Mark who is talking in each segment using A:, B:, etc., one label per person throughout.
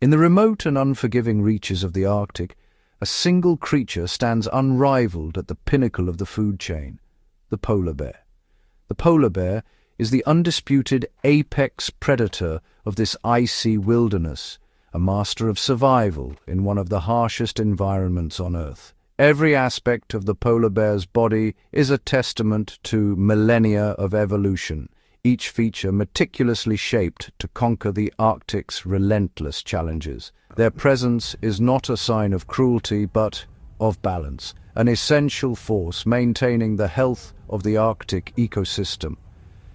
A: In the remote and unforgiving reaches of the Arctic, a single creature stands unrivaled at the pinnacle of the food chain: the polar bear. The polar bear is the undisputed apex predator of this icy wilderness, a master of survival in one of the harshest environments on Earth. Every aspect of the polar bear's body is a testament to millennia of evolution, each feature meticulously shaped to conquer the Arctic's relentless challenges. Their presence is not a sign of cruelty, but of balance, an essential force maintaining the health of the Arctic ecosystem.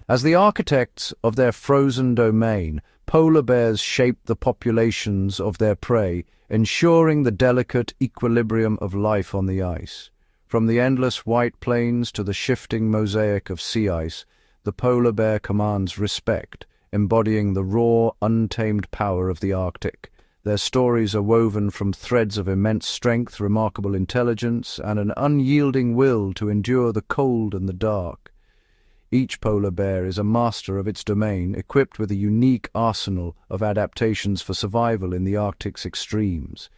A: As the architects of their frozen domain, polar bears shape the populations of their prey, ensuring the delicate equilibrium of life on the ice. From the endless white plains to the shifting mosaic of sea ice, the polar bear commands respect, embodying the raw, untamed power of the Arctic. Their stories are woven from threads of immense strength, remarkable intelligence, and an unyielding will to endure the cold and the dark. Each polar bear is a master of its domain, equipped with a unique arsenal of adaptations for survival in the Arctic's extremes.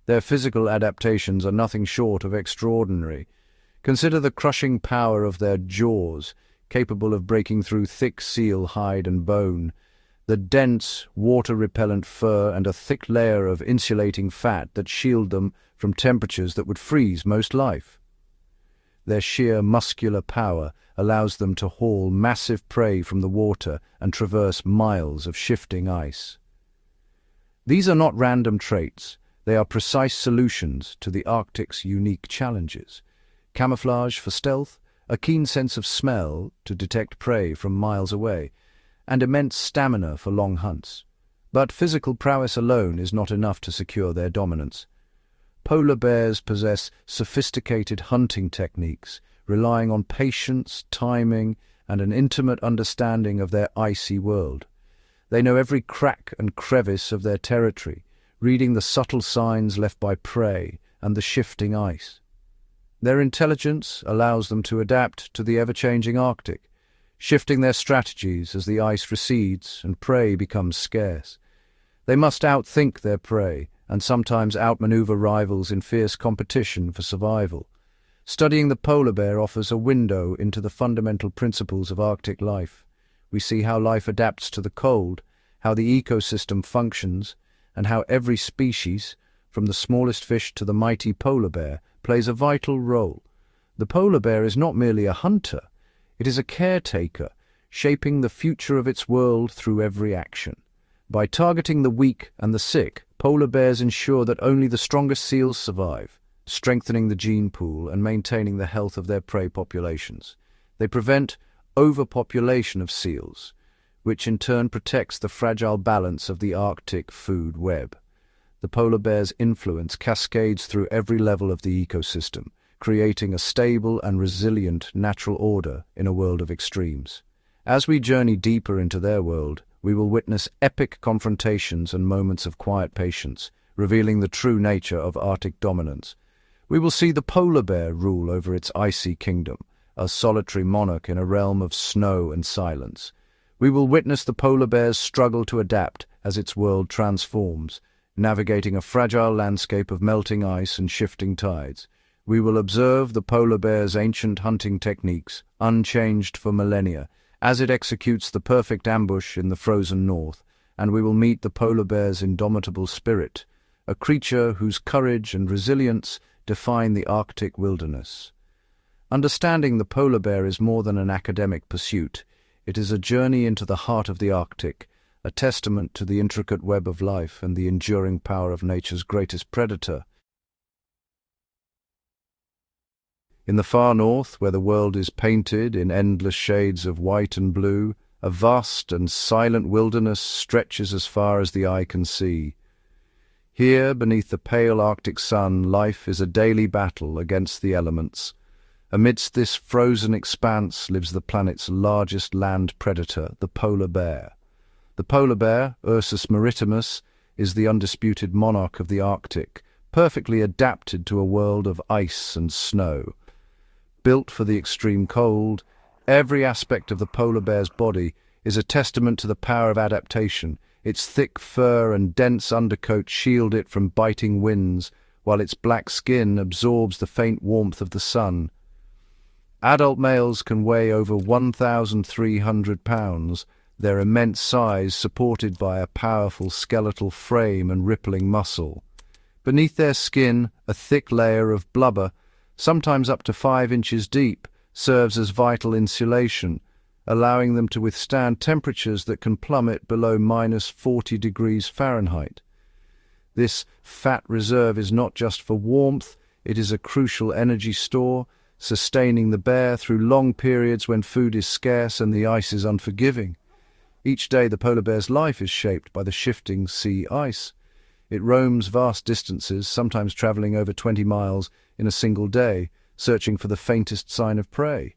A: Their physical adaptations are nothing short of extraordinary. Consider the crushing power of their jaws, capable of breaking through thick seal hide and bone, the dense, water-repellent fur, and a thick layer of insulating fat that shield them from temperatures that would freeze most life. Their sheer muscular power allows them to haul massive prey from the water and traverse miles of shifting ice. These are not random traits. They are precise solutions to the Arctic's unique challenges. Camouflage for stealth, a keen sense of smell to detect prey from miles away, and immense stamina for long hunts. But physical prowess alone is not enough to secure their dominance. Polar bears possess sophisticated hunting techniques, relying on patience, timing, and an intimate understanding of their icy world. They know every crack and crevice of their territory, reading the subtle signs left by prey and the shifting ice. Their intelligence allows them to adapt to the ever-changing Arctic, shifting their strategies as the ice recedes and prey becomes scarce. They must outthink their prey and sometimes outmaneuver rivals in fierce competition for survival. Studying the polar bear offers a window into the fundamental principles of Arctic life. We see how life adapts to the cold, how the ecosystem functions, and how every species, from the smallest fish to the mighty polar bear, plays a vital role. The polar bear is not merely a hunter, it is a caretaker, shaping the future of its world through every action. By targeting the weak and the sick, polar bears ensure that only the strongest seals survive, strengthening the gene pool and maintaining the health of their prey populations. They prevent overpopulation of seals, which in turn protects the fragile balance of the Arctic food web. The polar bear's influence cascades through every level of the ecosystem, creating a stable and resilient natural order in a world of extremes. As we journey deeper into their world, we will witness epic confrontations and moments of quiet patience, revealing the true nature of Arctic dominance. We will see the polar bear rule over its icy kingdom, a solitary monarch in a realm of snow and silence. We will witness the polar bear's struggle to adapt as its world transforms, navigating a fragile landscape of melting ice and shifting tides. We will observe the polar bear's ancient hunting techniques, unchanged for millennia, as it executes the perfect ambush in the frozen north, and we will meet the polar bear's indomitable spirit, a creature whose courage and resilience define the Arctic wilderness. Understanding the polar bear is more than an academic pursuit. It is a journey into the heart of the Arctic, a testament to the intricate web of life and the enduring power of nature's greatest predator. In the far north, where the world is painted in endless shades of white and blue, a vast and silent wilderness stretches as far as the eye can see. Here, beneath the pale Arctic sun, life is a daily battle against the elements. Amidst this frozen expanse lives the planet's largest land predator, the polar bear. The polar bear, Ursus maritimus, is the undisputed monarch of the Arctic, perfectly adapted to a world of ice and snow. Built for the extreme cold, every aspect of the polar bear's body is a testament to the power of adaptation, Its thick fur and dense undercoat shield it from biting winds, while its black skin absorbs the faint warmth of the sun. Adult males can weigh over 1,300 pounds, their immense size supported by a powerful skeletal frame and rippling muscle. Beneath their skin, a thick layer of blubber, sometimes up to 5 inches deep, serves as vital insulation, allowing them to withstand temperatures that can plummet below -40 degrees Fahrenheit. This fat reserve is not just for warmth, it is a crucial energy store, sustaining the bear through long periods when food is scarce and the ice is unforgiving. Each day the polar bear's life is shaped by the shifting sea ice. It roams vast distances, sometimes traveling over 20 miles in a single day, searching for the faintest sign of prey.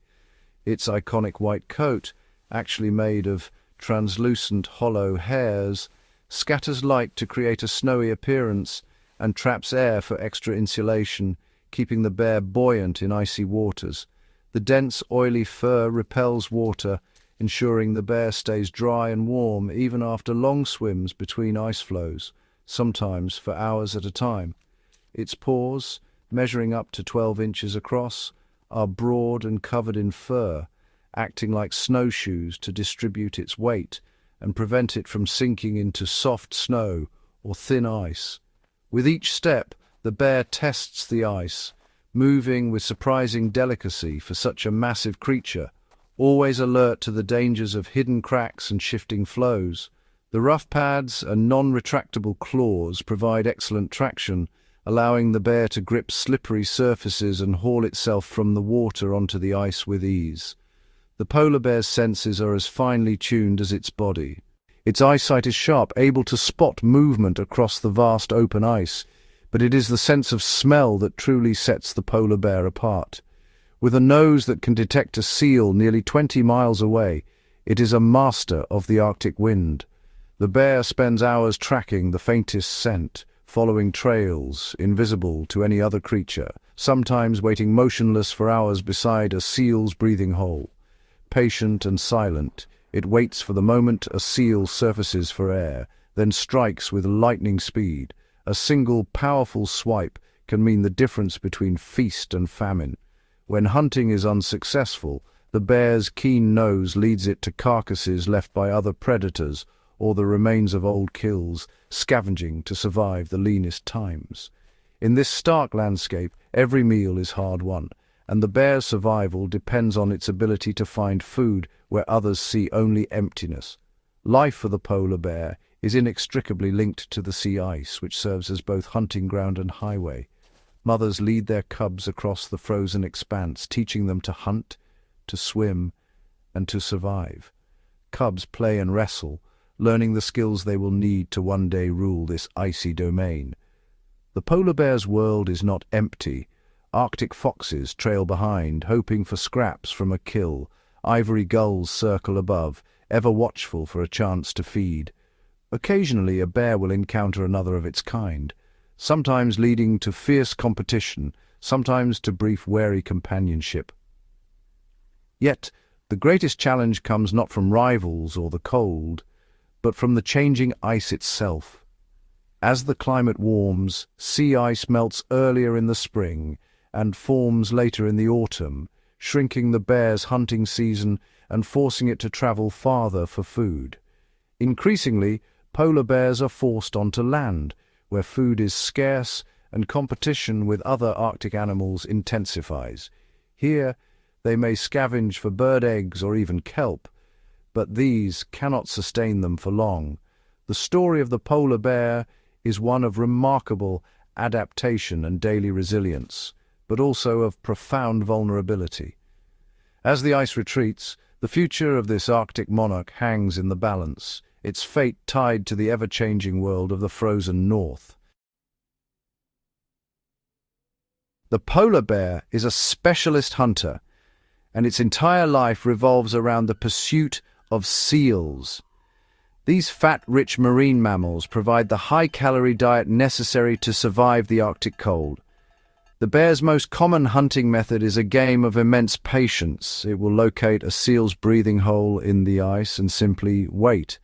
A: Its iconic white coat, actually made of translucent hollow hairs, scatters light to create a snowy appearance and traps air for extra insulation, keeping the bear buoyant in icy waters. The dense, oily fur repels water, ensuring the bear stays dry and warm even after long swims between ice flows, sometimes for hours at a time. Its paws, measuring up to 12 inches across, are broad and covered in fur, acting like snowshoes to distribute its weight and prevent it from sinking into soft snow or thin ice. With each step, the bear tests the ice, moving with surprising delicacy for such a massive creature, always alert to the dangers of hidden cracks and shifting flows. The rough pads and non-retractable claws provide excellent traction, allowing the bear to grip slippery surfaces and haul itself from the water onto the ice with ease. The polar bear's senses are as finely tuned as its body. Its eyesight is sharp, able to spot movement across the vast open ice, but it is the sense of smell that truly sets the polar bear apart. With a nose that can detect a seal nearly 20 miles away, it is a master of the Arctic wind. The bear spends hours tracking the faintest scent, following trails invisible to any other creature, sometimes waiting motionless for hours beside a seal's breathing hole. Patient and silent, it waits for the moment a seal surfaces for air, then strikes with lightning speed. A single powerful swipe can mean the difference between feast and famine. When hunting is unsuccessful, the bear's keen nose leads it to carcasses left by other predators or the remains of old kills, scavenging to survive the leanest times. In this stark landscape, every meal is hard-won, and the bear's survival depends on its ability to find food where others see only emptiness. Life for the polar bear is inextricably linked to the sea ice, which serves as both hunting ground and highway. Mothers lead their cubs across the frozen expanse, teaching them to hunt, to swim, and to survive. Cubs play and wrestle, learning the skills they will need to one day rule this icy domain. The polar bear's world is not empty. Arctic foxes trail behind, hoping for scraps from a kill. Ivory gulls circle above, ever watchful for a chance to feed. Occasionally a bear will encounter another of its kind, sometimes leading to fierce competition, sometimes to brief wary companionship. Yet the greatest challenge comes not from rivals or the cold, but from the changing ice itself. As the climate warms, sea ice melts earlier in the spring and forms later in the autumn, shrinking the bear's hunting season and forcing it to travel farther for food. Increasingly, polar bears are forced onto land, where food is scarce and competition with other Arctic animals intensifies. Here, they may scavenge for bird eggs or even kelp, but these cannot sustain them for long. The story of the polar bear is one of remarkable adaptation and daily resilience, but also of profound vulnerability. As the ice retreats, the future of this Arctic monarch hangs in the balance, its fate tied to the ever-changing world of the frozen north. The polar bear is a specialist hunter, and its entire life revolves around the pursuit of seals. These fat-rich marine mammals provide the high-calorie diet necessary to survive the Arctic cold. The bear's most common hunting method is a game of immense patience. It will locate a seal's breathing hole in the ice and simply wait.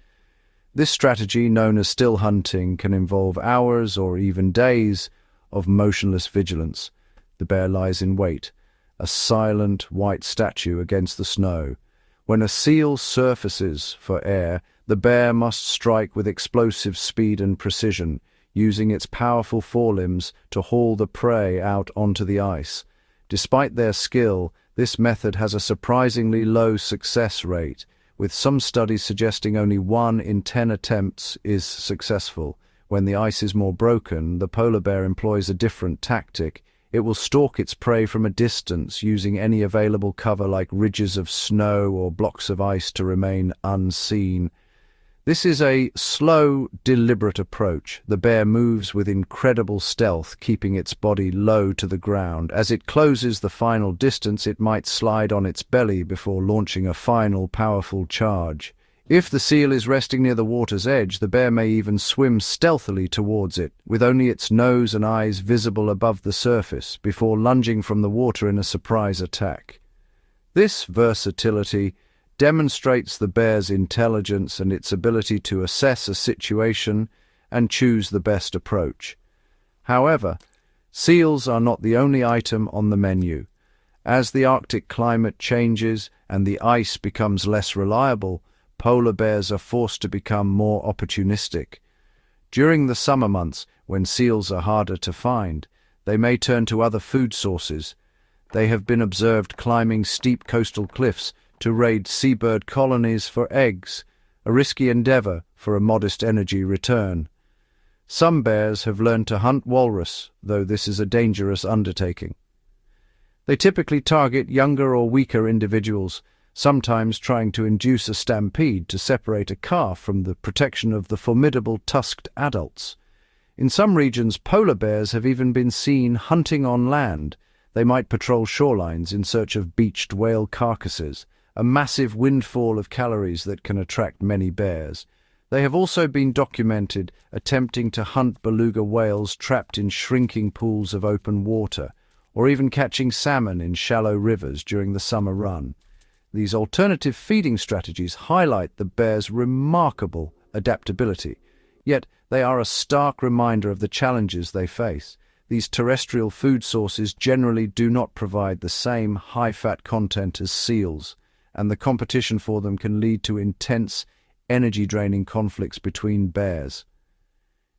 A: This strategy, known as still hunting, can involve hours or even days of motionless vigilance. The bear lies in wait, a silent white statue against the snow. When a seal surfaces for air, the bear must strike with explosive speed and precision, using its powerful forelimbs to haul the prey out onto the ice. Despite their skill, this method has a surprisingly low success rate, with some studies suggesting only 1 in 10 attempts is successful. When the ice is more broken, the polar bear employs a different tactic. It will stalk its prey from a distance, using any available cover like ridges of snow or blocks of ice to remain unseen. This is a slow, deliberate approach. The bear moves with incredible stealth, keeping its body low to the ground. As it closes the final distance, it might slide on its belly before launching a final, powerful charge. If the seal is resting near the water's edge, the bear may even swim stealthily towards it, with only its nose and eyes visible above the surface, before lunging from the water in a surprise attack. This versatility demonstrates the bear's intelligence and its ability to assess a situation and choose the best approach. However, seals are not the only item on the menu. As the Arctic climate changes and the ice becomes less reliable, polar bears are forced to become more opportunistic. During the summer months, when seals are harder to find, they may turn to other food sources. They have been observed climbing steep coastal cliffs to raid seabird colonies for eggs, a risky endeavor for a modest energy return. Some bears have learned to hunt walrus, though this is a dangerous undertaking. They typically target younger or weaker individuals, sometimes trying to induce a stampede to separate a calf from the protection of the formidable tusked adults. In some regions, polar bears have even been seen hunting on land. They might patrol shorelines in search of beached whale carcasses, a massive windfall of calories that can attract many bears. They have also been documented attempting to hunt beluga whales trapped in shrinking pools of open water, or even catching salmon in shallow rivers during the summer run. These alternative feeding strategies highlight the bear's remarkable adaptability, yet they are a stark reminder of the challenges they face. These terrestrial food sources generally do not provide the same high-fat content as seals, and the competition for them can lead to intense, energy-draining conflicts between bears.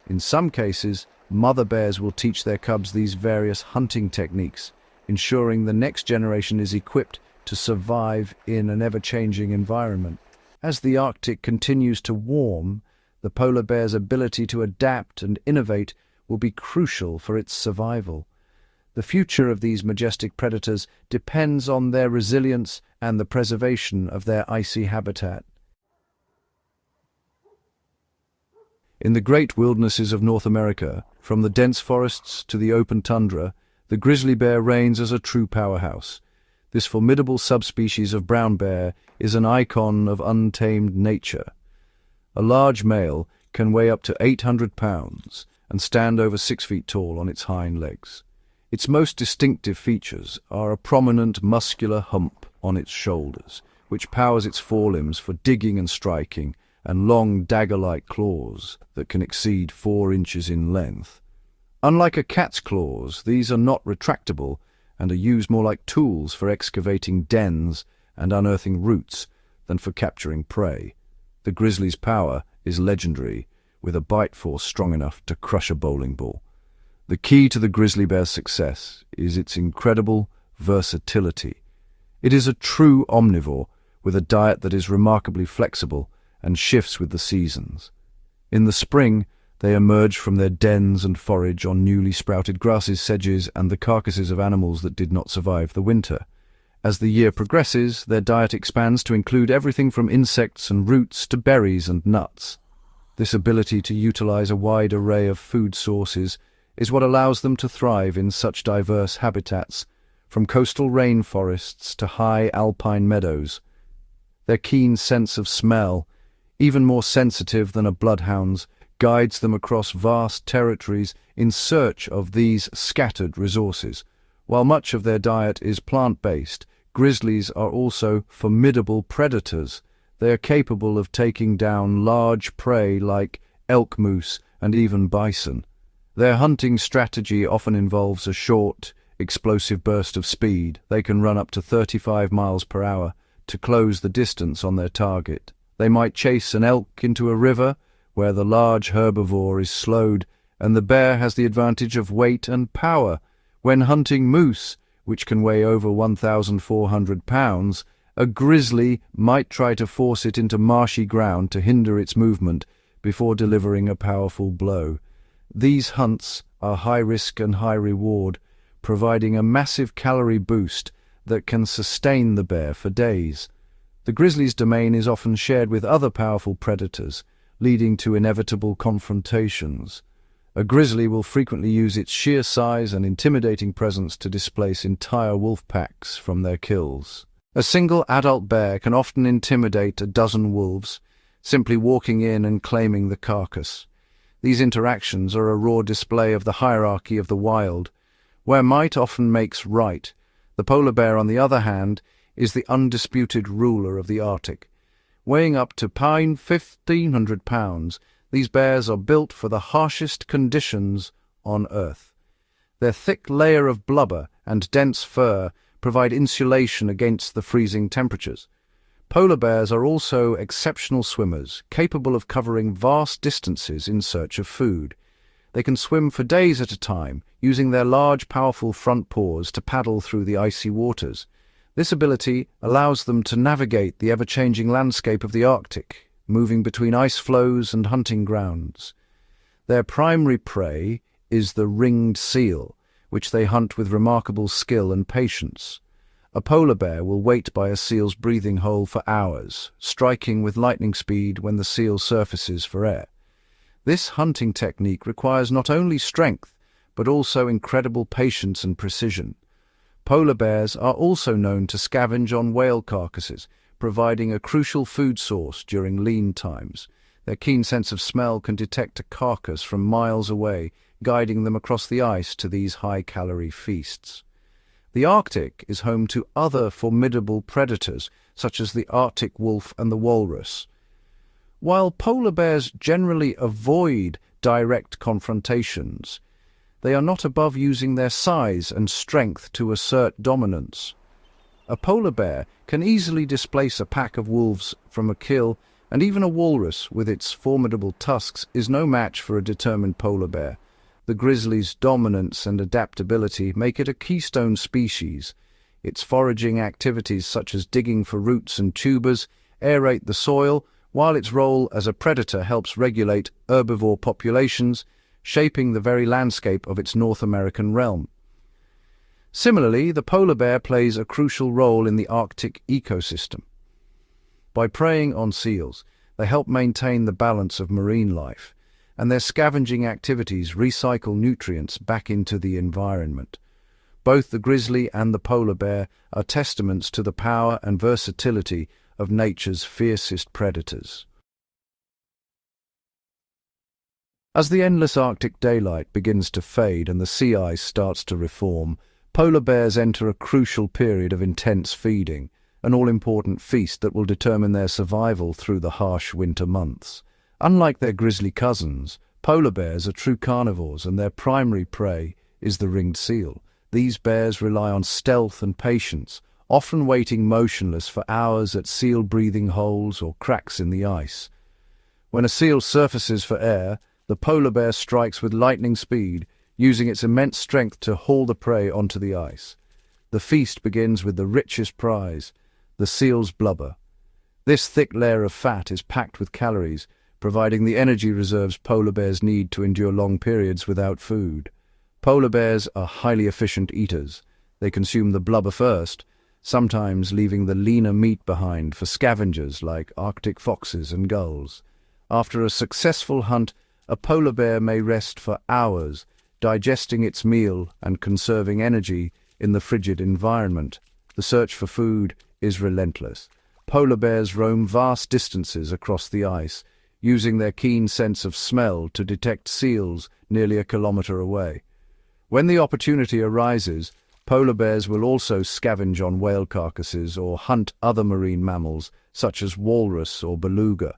A: In some cases, mother bears will teach their cubs these various hunting techniques, ensuring the next generation is equipped to survive in an ever-changing environment. As the Arctic continues to warm, the polar bear's ability to adapt and innovate will be crucial for its survival. The future of these majestic predators depends on their resilience and the preservation of their icy habitat. In the great wildernesses of North America, from the dense forests to the open tundra, the grizzly bear reigns as a true powerhouse. This formidable subspecies of brown bear is an icon of untamed nature. A large male can weigh up to 800 pounds and stand over 6 feet tall on its hind legs. Its most distinctive features are a prominent muscular hump on its shoulders, which powers its forelimbs for digging and striking, and long dagger-like claws that can exceed 4 inches in length. Unlike a cat's claws, these are not retractable and are used more like tools for excavating dens and unearthing roots than for capturing prey. The grizzly's power is legendary, with a bite force strong enough to crush a bowling ball. The key to the grizzly bear's success is its incredible versatility. It is a true omnivore, with a diet that is remarkably flexible and shifts with the seasons. In the spring, they emerge from their dens and forage on newly sprouted grasses, sedges, and the carcasses of animals that did not survive the winter. As the year progresses, their diet expands to include everything from insects and roots to berries and nuts. This ability to utilize a wide array of food sources is what allows them to thrive in such diverse habitats, from coastal rainforests to high alpine meadows. Their keen sense of smell, even more sensitive than a bloodhound's, guides them across vast territories in search of these scattered resources. While much of their diet is plant-based, grizzlies are also formidable predators. They are capable of taking down large prey like elk, moose, and even bison. Their hunting strategy often involves a short, explosive burst of speed. They can run up to 35 miles per hour to close the distance on their target. They might chase an elk into a river where the large herbivore is slowed, and the bear has the advantage of weight and power. When hunting moose, which can weigh over 1,400 pounds, a grizzly might try to force it into marshy ground to hinder its movement before delivering a powerful blow. These hunts are high risk and high reward, providing a massive calorie boost that can sustain the bear for days. The grizzly's domain is often shared with other powerful predators, leading to inevitable confrontations. A grizzly will frequently use its sheer size and intimidating presence to displace entire wolf packs from their kills. A single adult bear can often intimidate a dozen wolves, simply walking in and claiming the carcass. These interactions are a raw display of the hierarchy of the wild, where might often makes right. The polar bear, on the other hand, is the undisputed ruler of the Arctic. Weighing up to 1,500 pounds, these bears are built for the harshest conditions on Earth. Their thick layer of blubber and dense fur provide insulation against the freezing temperatures. Polar bears are also exceptional swimmers, capable of covering vast distances in search of food. They can swim for days at a time, using their large, powerful front paws to paddle through the icy waters. This ability allows them to navigate the ever-changing landscape of the Arctic, moving between ice floes and hunting grounds. Their primary prey is the ringed seal, which they hunt with remarkable skill and patience. A polar bear will wait by a seal's breathing hole for hours, striking with lightning speed when the seal surfaces for air. This hunting technique requires not only strength, but also incredible patience and precision. Polar bears are also known to scavenge on whale carcasses, providing a crucial food source during lean times. Their keen sense of smell can detect a carcass from miles away, guiding them across the ice to these high-calorie feasts. The Arctic is home to other formidable predators, such as the Arctic wolf and the walrus. While polar bears generally avoid direct confrontations, they are not above using their size and strength to assert dominance. A polar bear can easily displace a pack of wolves from a kill, and even a walrus, with its formidable tusks, is no match for a determined polar bear. The grizzly's dominance and adaptability make it a keystone species. Its foraging activities, such as digging for roots and tubers, aerate the soil, while its role as a predator helps regulate herbivore populations, shaping the very landscape of its North American realm. Similarly, the polar bear plays a crucial role in the Arctic ecosystem. By preying on seals, they help maintain the balance of marine life, and their scavenging activities recycle nutrients back into the environment. Both the grizzly and the polar bear are testaments to the power and versatility of nature's fiercest predators. As the endless Arctic daylight begins to fade and the sea ice starts to reform, polar bears enter a crucial period of intense feeding, an all-important feast that will determine their survival through the harsh winter months. Unlike their grizzly cousins, polar bears are true carnivores, and their primary prey is the ringed seal. These bears rely on stealth and patience, often waiting motionless for hours at seal breathing holes or cracks in the ice. When a seal surfaces for air, the polar bear strikes with lightning speed, using its immense strength to haul the prey onto the ice. The feast begins with the richest prize, the seal's blubber. This thick layer of fat is packed with calories, providing the energy reserves polar bears need to endure long periods without food. Polar bears are highly efficient eaters. They consume the blubber first, sometimes leaving the leaner meat behind for scavengers like Arctic foxes and gulls. After a successful hunt, a polar bear may rest for hours, digesting its meal and conserving energy in the frigid environment. The search for food is relentless. Polar bears roam vast distances across the ice, using their keen sense of smell to detect seals nearly a kilometer away. When the opportunity arises, Polar bears will also scavenge on whale carcasses or hunt other marine mammals, such as walrus or beluga,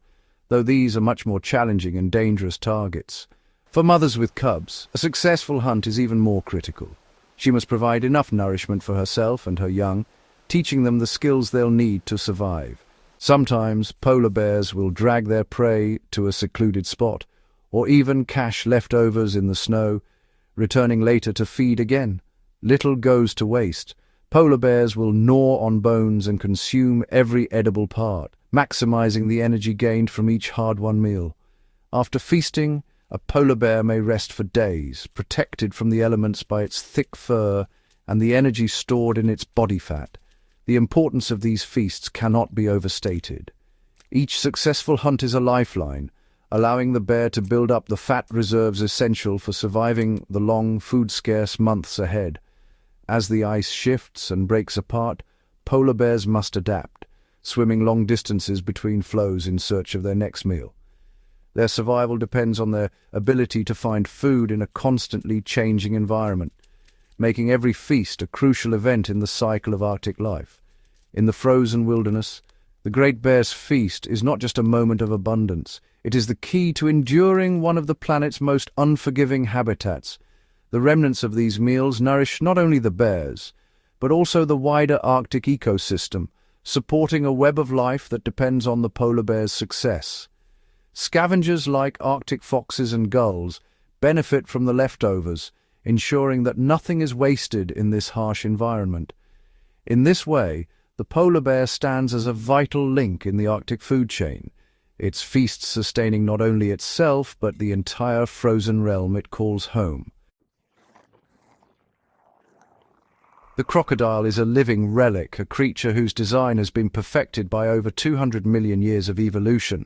A: though these are much more challenging and dangerous targets. For mothers with cubs, a successful hunt is even more critical. She must provide enough nourishment for herself and her young, teaching them the skills they'll need to survive. Sometimes polar bears will drag their prey to a secluded spot, or even cache leftovers in the snow, returning later to feed again. Little goes to waste. Polar bears will gnaw on bones and consume every edible part, maximizing the energy gained from each hard-won meal. After feasting, a polar bear may rest for days, protected from the elements by its thick fur and the energy stored in its body fat. The importance of these feasts cannot be overstated. Each successful hunt is a lifeline, allowing the bear to build up the fat reserves essential for surviving the long, food-scarce months ahead. As the ice shifts and breaks apart, polar bears must adapt, swimming long distances between flows in search of their next meal. Their survival depends on their ability to find food in a constantly changing environment, making every feast a crucial event in the cycle of Arctic life. In the frozen wilderness, the Great Bear's feast is not just a moment of abundance. It is the key to enduring one of the planet's most unforgiving habitats. The remnants of these meals nourish not only the bears, but also the wider Arctic ecosystem, supporting a web of life that depends on the polar bear's success. Scavengers like Arctic foxes and gulls benefit from the leftovers, ensuring that nothing is wasted in this harsh environment. In this way, the polar bear stands as a vital link in the Arctic food chain, its feasts sustaining not only itself but the entire frozen realm it calls home. The crocodile is a living relic, a creature whose design has been perfected by over 200 million years of evolution.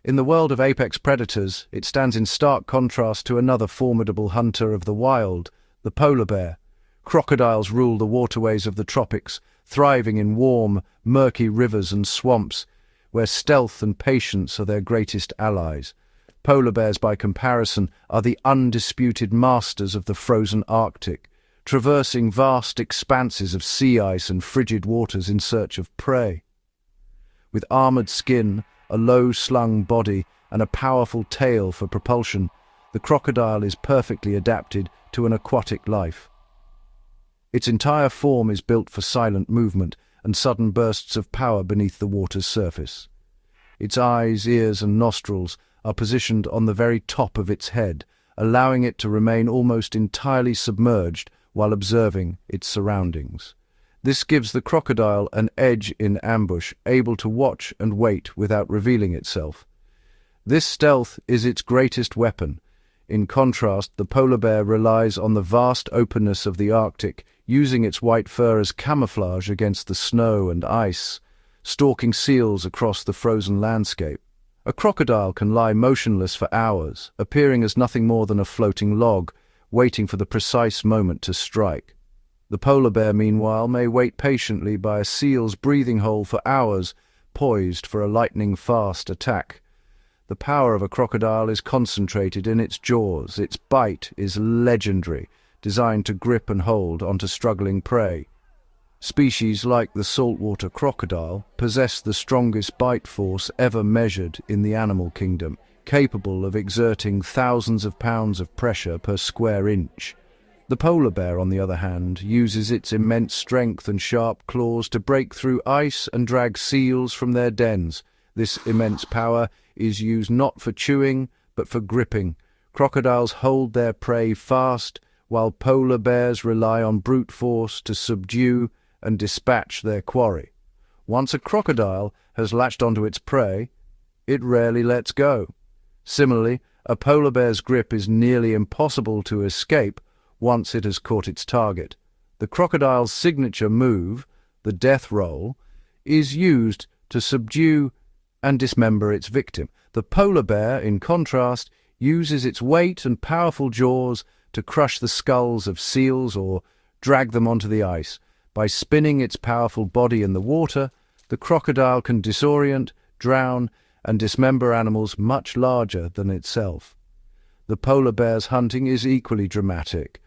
A: In the world of apex predators, it stands in stark contrast to another formidable hunter of the wild, the polar bear. Crocodiles rule the waterways of the tropics, thriving in warm, murky rivers and swamps, where stealth and patience are their greatest allies. Polar bears, by comparison, are the undisputed masters of the frozen Arctic, traversing vast expanses of sea ice and frigid waters in search of prey. With armored skin, a low-slung body, and a powerful tail for propulsion, the crocodile is perfectly adapted to an aquatic life. Its entire form is built for silent movement and sudden bursts of power beneath the water's surface. Its eyes, ears, and nostrils are positioned on the very top of its head, allowing it to remain almost entirely submerged while observing its surroundings. This gives the crocodile an edge in ambush, able to watch and wait without revealing itself. This stealth is its greatest weapon. In contrast, the polar bear relies on the vast openness of the Arctic, using its white fur as camouflage against the snow and ice, stalking seals across the frozen landscape. A crocodile can lie motionless for hours, appearing as nothing more than a floating log, waiting for the precise moment to strike. The polar bear, meanwhile, may wait patiently by a seal's breathing hole for hours, poised for a lightning-fast attack. The power of a crocodile is concentrated in its jaws. Its bite is legendary, designed to grip and hold onto struggling prey. Species like the saltwater crocodile possess the strongest bite force ever measured in the animal kingdom, capable of exerting thousands of pounds of pressure per square inch. The polar bear, on the other hand, uses its immense strength and sharp claws to break through ice and drag seals from their dens. This immense power is used not for chewing, but for gripping. Crocodiles hold their prey fast, while polar bears rely on brute force to subdue and dispatch their quarry. Once a crocodile has latched onto its prey, it rarely lets go. Similarly, a polar bear's grip is nearly impossible to escape once it has caught its target. The crocodile's signature move, the death roll, is used to subdue and dismember its victim. The polar bear, in contrast, uses its weight and powerful jaws to crush the skulls of seals or drag them onto the ice. By spinning its powerful body in the water, the crocodile can disorient, drown, and dismember animals much larger than itself. The polar bear's hunting is equally dramatic,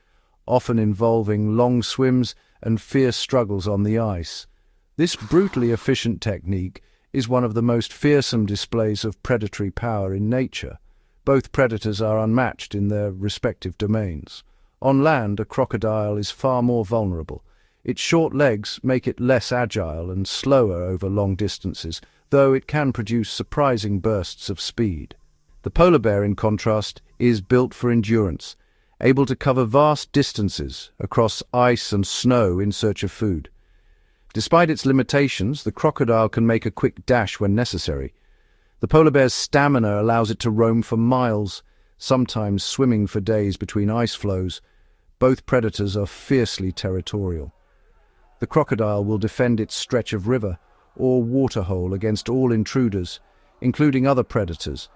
A: often involving long swims and fierce struggles on the ice. This brutally efficient technique is one of the most fearsome displays of predatory power in nature. Both predators are unmatched in their respective domains. On land, a crocodile is far more vulnerable. Its short legs make it less agile and slower over long distances, though it can produce surprising bursts of speed. The polar bear, in contrast, is built for endurance, able to cover vast distances across ice and snow in search of food. Despite its limitations, the crocodile can make a quick dash when necessary. The polar bear's stamina allows it to roam for miles, sometimes swimming for days between ice floes. Both predators are fiercely territorial. The crocodile will defend its stretch of river or waterhole against all intruders, including other predators.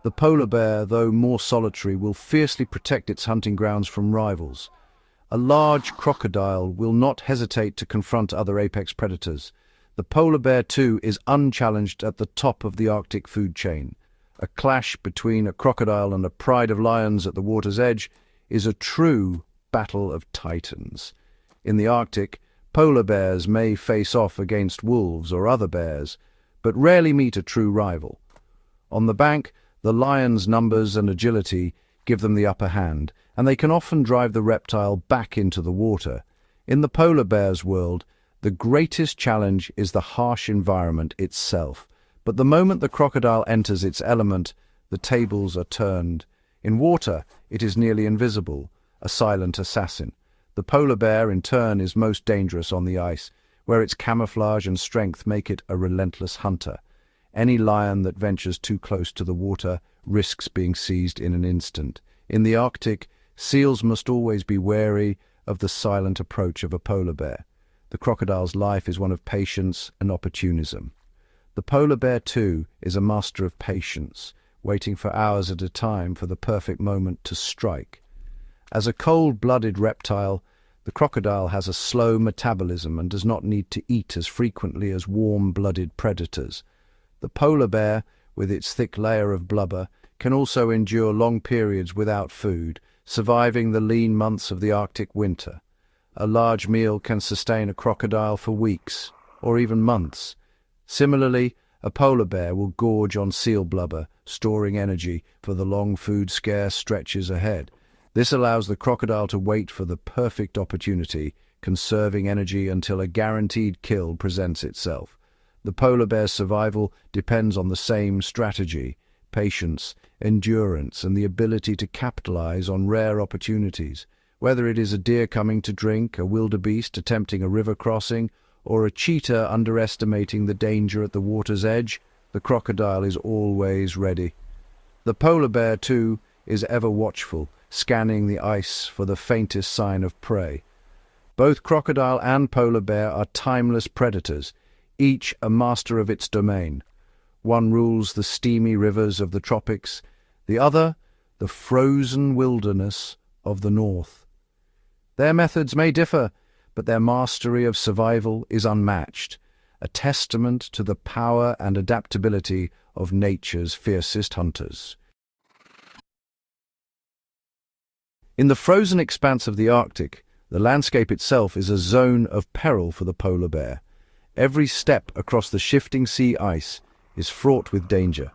A: The polar bear, though more solitary, will fiercely protect its hunting grounds from rivals. A large crocodile will not hesitate to confront other apex predators. The polar bear, too, is unchallenged at the top of the Arctic food chain. A clash between a crocodile and a pride of lions at the water's edge is a true battle of titans. In the Arctic, polar bears may face off against wolves or other bears, but rarely meet a true rival. On the bank, the lion's numbers and agility give them the upper hand, and they can often drive the reptile back into the water. In the polar bear's world, the greatest challenge is the harsh environment itself. But the moment the crocodile enters its element, the tables are turned. In water, it is nearly invisible, a silent assassin. The polar bear, in turn, is most dangerous on the ice, where its camouflage and strength make it a relentless hunter. Any lion that ventures too close to the water risks being seized in an instant. In the Arctic, seals must always be wary of the silent approach of a polar bear. The crocodile's life is one of patience and opportunism. The polar bear, too, is a master of patience, waiting for hours at a time for the perfect moment to strike. As a cold-blooded reptile, the crocodile has a slow metabolism and does not need to eat as frequently as warm-blooded predators. The polar bear, with its thick layer of blubber, can also endure long periods without food, surviving the lean months of the Arctic winter. A large meal can sustain a crocodile for weeks, or even months. Similarly, a polar bear will gorge on seal blubber, storing energy for the long food-scarce stretches ahead. This allows the crocodile to wait for the perfect opportunity, conserving energy until a guaranteed kill presents itself. The polar bear's survival depends on the same strategy: patience, endurance, and the ability to capitalize on rare opportunities. Whether it is a deer coming to drink, a wildebeest attempting a river crossing, or a cheetah underestimating the danger at the water's edge, the crocodile is always ready. The polar bear, too, is ever watchful, scanning the ice for the faintest sign of prey. Both crocodile and polar bear are timeless predators, each a master of its domain. One rules the steamy rivers of the tropics, the other the frozen wilderness of the north. Their methods may differ, but their mastery of survival is unmatched, a testament to the power and adaptability of nature's fiercest hunters. In the frozen expanse of the Arctic, the landscape itself is a zone of peril for the polar bear. Every step across the shifting sea ice is fraught with danger.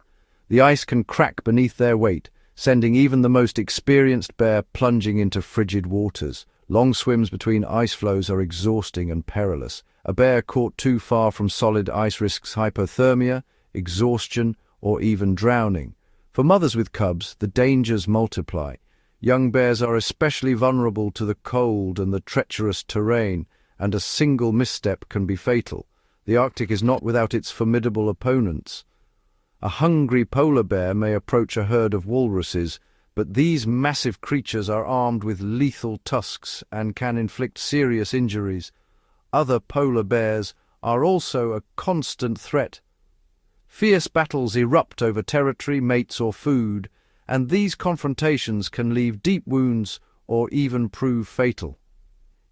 A: The ice can crack beneath their weight, sending even the most experienced bear plunging into frigid waters. Long swims between ice floes are exhausting and perilous. A bear caught too far from solid ice risks hypothermia, exhaustion, or even drowning. For mothers with cubs, the dangers multiply. Young bears are especially vulnerable to the cold and the treacherous terrain, and a single misstep can be fatal. The Arctic is not without its formidable opponents. A hungry polar bear may approach a herd of walruses, but these massive creatures are armed with lethal tusks and can inflict serious injuries. Other polar bears are also a constant threat. Fierce battles erupt over territory, mates, or food, and these confrontations can leave deep wounds or even prove fatal.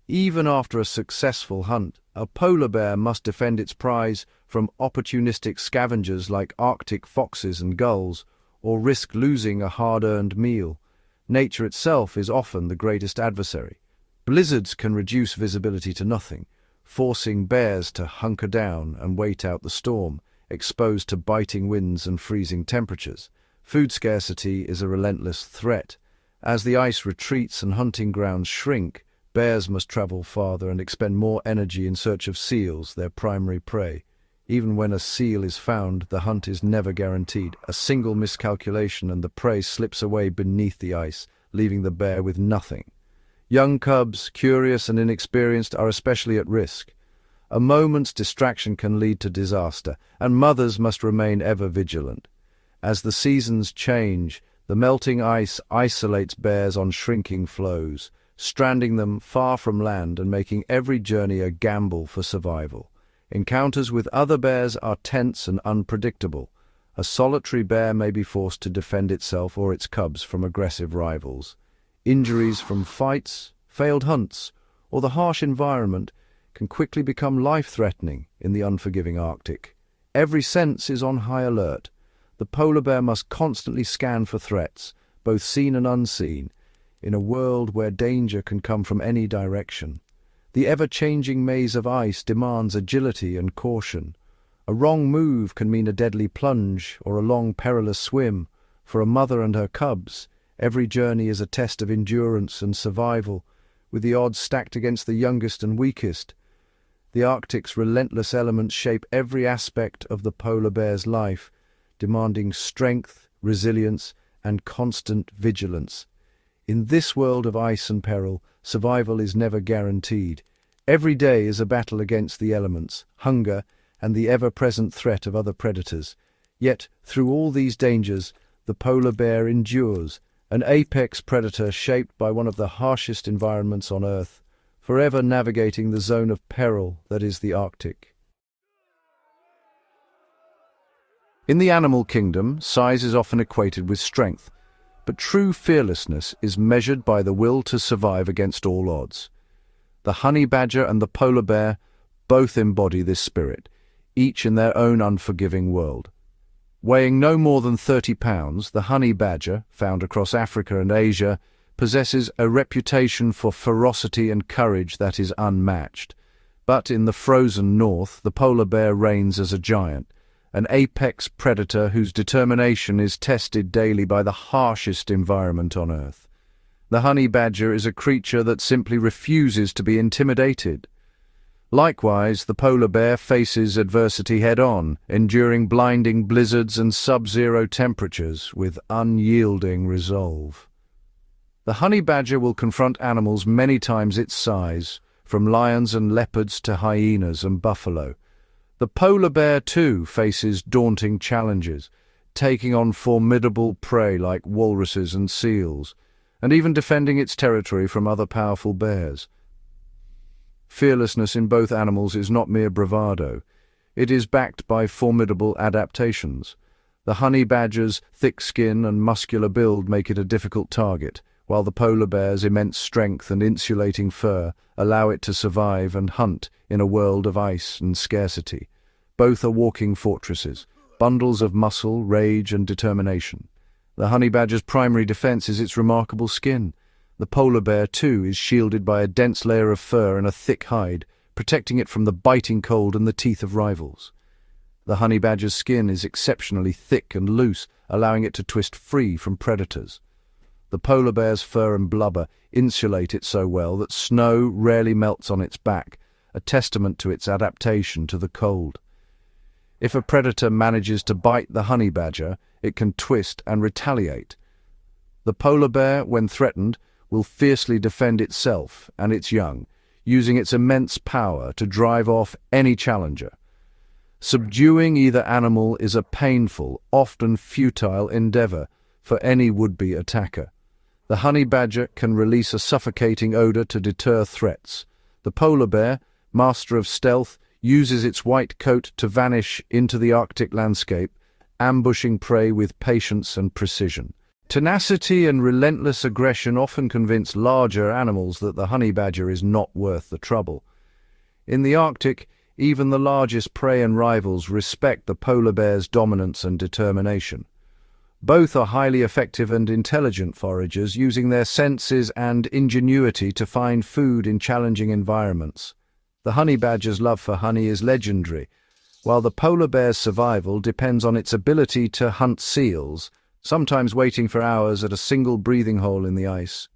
A: Even after a successful hunt, a polar bear must defend its prize from opportunistic scavengers like Arctic foxes and gulls, or risk losing a hard-earned meal. Nature itself is often the greatest adversary. Blizzards can reduce visibility to nothing, forcing bears to hunker down and wait out the storm, exposed to biting winds and freezing temperatures. Food scarcity is a relentless threat. As the ice retreats and hunting grounds shrink, bears must travel farther and expend more energy in search of seals, their primary prey. Even when a seal is found, the hunt is never guaranteed. A single miscalculation and the prey slips away beneath the ice, leaving the bear with nothing. Young cubs, curious and inexperienced, are especially at risk. A moment's distraction can lead to disaster, and mothers must remain ever vigilant. As the seasons change, the melting ice isolates bears on shrinking floes, stranding them far from land and making every journey a gamble for survival. Encounters with other bears are tense and unpredictable. A solitary bear may be forced to defend itself or its cubs from aggressive rivals. Injuries from fights, failed hunts, or the harsh environment can quickly become life-threatening in the unforgiving Arctic. Every sense is on high alert. The polar bear must constantly scan for threats, both seen and unseen, in a world where danger can come from any direction. The ever-changing maze of ice demands agility and caution. A wrong move can mean a deadly plunge or a long, perilous swim. For a mother and her cubs, every journey is a test of endurance and survival, with the odds stacked against the youngest and weakest. The Arctic's relentless elements shape every aspect of the polar bear's life, demanding strength, resilience, and constant vigilance. In this world of ice and peril, survival is never guaranteed. Every day is a battle against the elements, hunger, and the ever-present threat of other predators. Yet, through all these dangers, the polar bear endures, an apex predator shaped by one of the harshest environments on Earth, forever navigating the zone of peril that is the Arctic. In the animal kingdom, size is often equated with strength, but true fearlessness is measured by the will to survive against all odds. The honey badger and the polar bear both embody this spirit, each in their own unforgiving world. Weighing no more than 30 pounds, the honey badger, found across Africa and Asia, possesses a reputation for ferocity and courage that is unmatched. But in the frozen north, the polar bear reigns as a giant, an apex predator whose determination is tested daily by the harshest environment on Earth. The honey badger is a creature that simply refuses to be intimidated. Likewise, the polar bear faces adversity head-on, enduring blinding blizzards and sub-zero temperatures with unyielding resolve. The honey badger will confront animals many times its size, from lions and leopards to hyenas and buffalo. The polar bear, too, faces daunting challenges, taking on formidable prey like walruses and seals, and even defending its territory from other powerful bears. Fearlessness in both animals is not mere bravado. It is backed by formidable adaptations. The honey badger's thick skin and muscular build make it a difficult target, while the polar bear's immense strength and insulating fur allow it to survive and hunt in a world of ice and scarcity. Both are walking fortresses, bundles of muscle, rage, and determination. The honey badger's primary defense is its remarkable skin. The polar bear, too, is shielded by a dense layer of fur and a thick hide, protecting it from the biting cold and the teeth of rivals. The honey badger's skin is exceptionally thick and loose, allowing it to twist free from predators. The polar bear's fur and blubber insulate it so well that snow rarely melts on its back, a testament to its adaptation to the cold. If a predator manages to bite the honey badger, it can twist and retaliate. The polar bear, when threatened, will fiercely defend itself and its young, using its immense power to drive off any challenger. Subduing either animal is a painful, often futile endeavor for any would-be attacker. The honey badger can release a suffocating odor to deter threats. The polar bear, master of stealth, uses its white coat to vanish into the Arctic landscape, ambushing prey with patience and precision. Tenacity and relentless aggression often convince larger animals that the honey badger is not worth the trouble. In the Arctic, even the largest prey and rivals respect the polar bear's dominance and determination. Both are highly effective and intelligent foragers, using their senses and ingenuity to find food in challenging environments. The honey badger's love for honey is legendary, while the polar bear's survival depends on its ability to hunt seals, sometimes waiting for hours at a single breathing hole in the ice.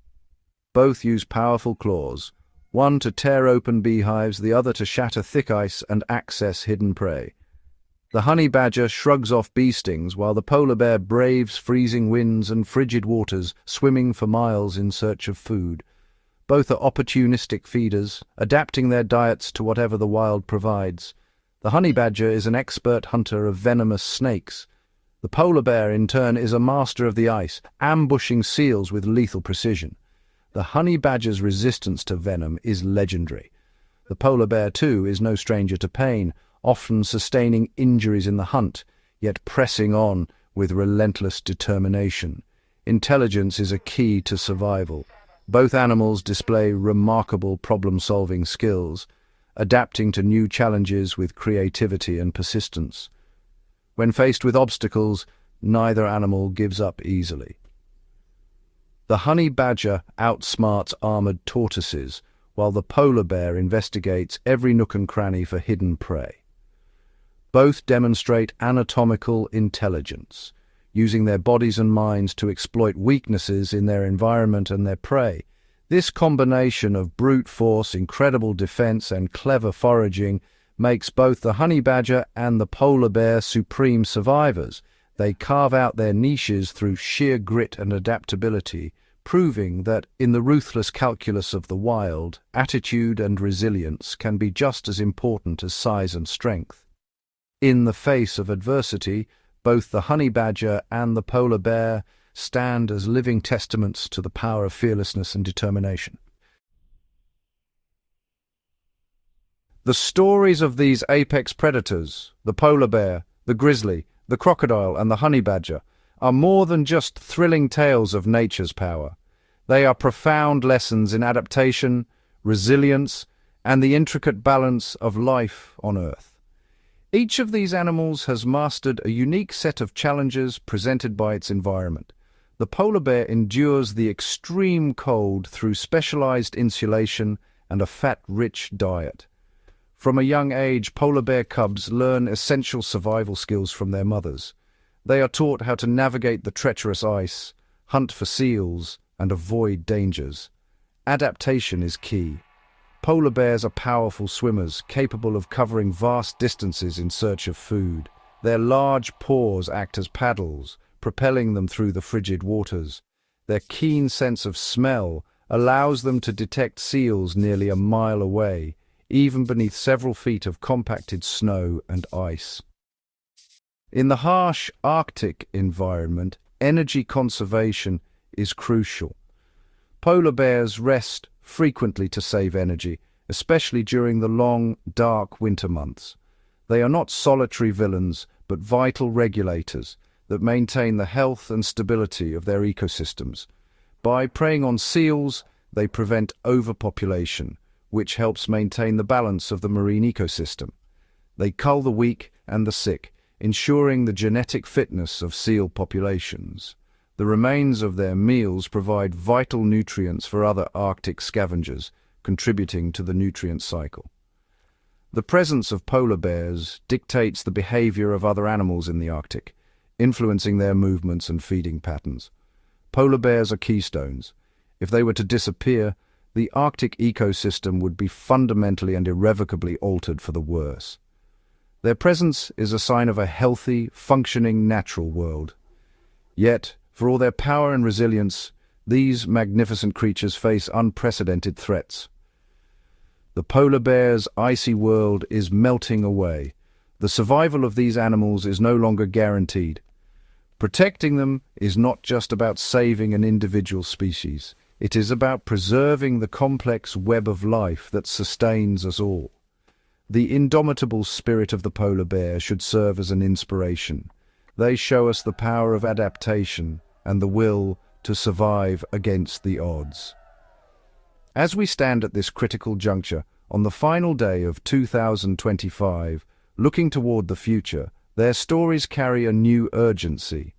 A: Both use powerful claws, one to tear open beehives, the other to shatter thick ice and access hidden prey. The honey badger shrugs off bee stings, while the polar bear braves freezing winds and frigid waters, swimming for miles in search of food. Both are opportunistic feeders, adapting their diets to whatever the wild provides. The honey badger is an expert hunter of venomous snakes. The polar bear, in turn, is a master of the ice, ambushing seals with lethal precision. The honey badger's resistance to venom is legendary. The polar bear, too, is no stranger to pain, often sustaining injuries in the hunt, yet pressing on with relentless determination. Intelligence is a key to survival. Both animals display remarkable problem-solving skills, adapting to new challenges with creativity and persistence. When faced with obstacles, neither animal gives up easily. The honey badger outsmarts armored tortoises, while the polar bear investigates every nook and cranny for hidden prey. Both demonstrate anatomical intelligence, using their bodies and minds to exploit weaknesses in their environment and their prey. This combination of brute force, incredible defense, and clever foraging makes both the honey badger and the polar bear supreme survivors. They carve out their niches through sheer grit and adaptability, proving that in the ruthless calculus of the wild, attitude and resilience can be just as important as size and strength. In the face of adversity, both the honey badger and the polar bear stand as living testaments to the power of fearlessness and determination. The stories of these apex predators, the polar bear, the grizzly, the crocodile, and the honey badger, are more than just thrilling tales of nature's power. They are profound lessons in adaptation, resilience, and the intricate balance of life on Earth. Each of these animals has mastered a unique set of challenges presented by its environment. The polar bear endures the extreme cold through specialized insulation and a fat-rich diet. From a young age, polar bear cubs learn essential survival skills from their mothers. They are taught how to navigate the treacherous ice, hunt for seals, and avoid dangers. Adaptation is key. Polar bears are powerful swimmers, capable of covering vast distances in search of food. Their large paws act as paddles, propelling them through the frigid waters. Their keen sense of smell allows them to detect seals nearly a mile away, even beneath several feet of compacted snow and ice. In the harsh Arctic environment, energy conservation is crucial. Polar bears rest frequently to save energy, especially during the long, dark winter months. They are not solitary villains, but vital regulators that maintain the health and stability of their ecosystems. By preying on seals, they prevent overpopulation, which helps maintain the balance of the marine ecosystem. They cull the weak and the sick, ensuring the genetic fitness of seal populations. The remains of their meals provide vital nutrients for other Arctic scavengers, contributing to the nutrient cycle. The presence of polar bears dictates the behavior of other animals in the Arctic, influencing their movements and feeding patterns. Polar bears are keystones. If they were to disappear, the Arctic ecosystem would be fundamentally and irrevocably altered for the worse. Their presence is a sign of a healthy, functioning natural world. Yet, for all their power and resilience, these magnificent creatures face unprecedented threats. The polar bear's icy world is melting away. The survival of these animals is no longer guaranteed. Protecting them is not just about saving an individual species. It is about preserving the complex web of life that sustains us all. The indomitable spirit of the polar bear should serve as an inspiration. They show us the power of adaptation and the will to survive against the odds. As we stand at this critical juncture, on the final day of 2025, looking toward the future, their stories carry a new urgency.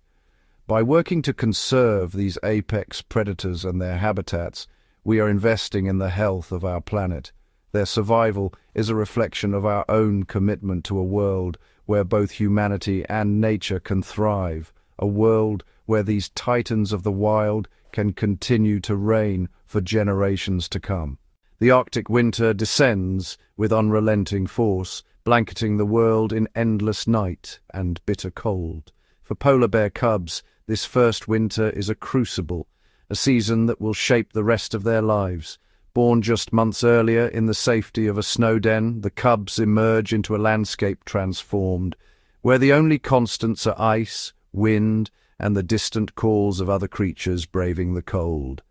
A: By working to conserve these apex predators and their habitats, we are investing in the health of our planet. Their survival is a reflection of our own commitment to a world where both humanity and nature can thrive, a world where these titans of the wild can continue to reign for generations to come. The Arctic winter descends with unrelenting force, blanketing the world in endless night and bitter cold. For polar bear cubs, this first winter is a crucible, a season that will shape the rest of their lives. Born just months earlier in the safety of a snow den, the cubs emerge into a landscape transformed, where the only constants are ice, wind, and the distant calls of other creatures braving the cold.